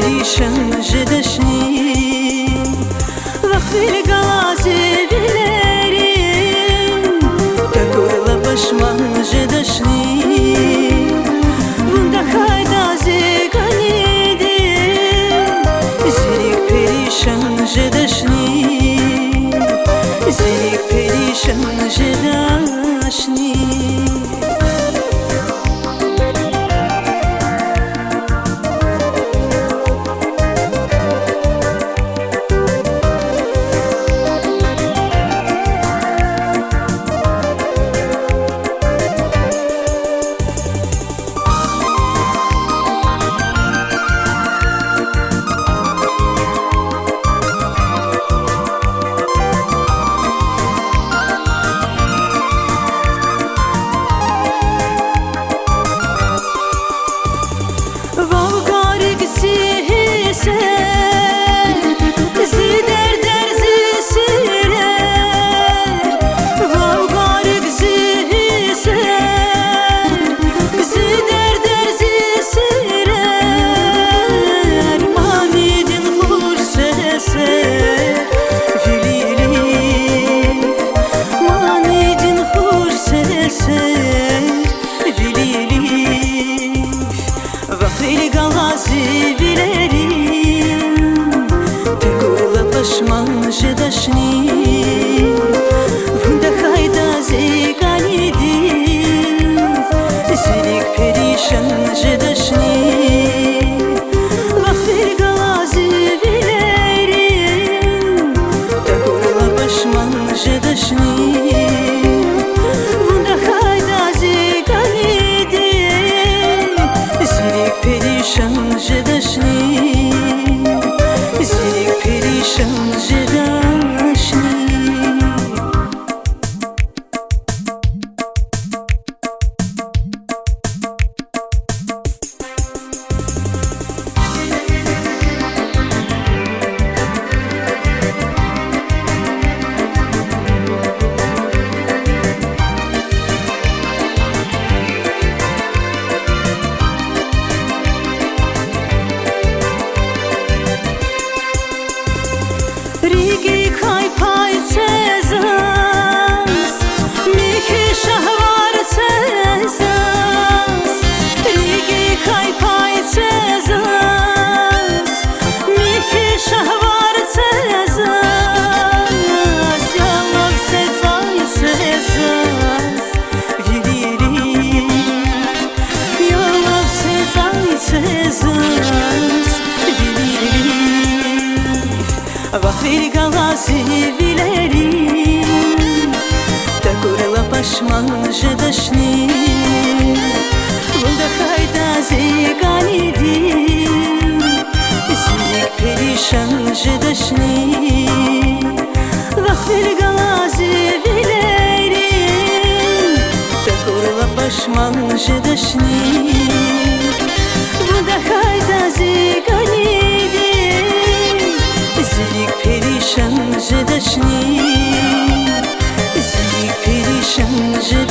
perişan jdeşni Vakfil galazi bilerim Takurla başman jdeşni Bunda hayda ziganidi Zirik perişan jdeşni Zirik perişan jdeşni Vakfil galazi bilerim Takurla başman jdeşni Bunda hayda ziganidi Zirik perişan jdeşni Vakfil galazi bilerim Takurla başman jdeşni Perişan jdeşni Zirik perişan jdeşni Rigi kaj paj cezas Miki shahvar cezas Rigi kaj paj cezas Miki shahvar cezas Yalav sezaj cezas Viliri Yalav sezaj cezas Viliri Vakfil galazi bilerim Takurla başman jdeşni Bunda hayda ziganidi Zirik perişan jdeşni Vakfil galazi bilerim Takurla başman jdeşni Bunda hayda ziganidi Zirik perişan jdeşni Zirik perişan jdeşni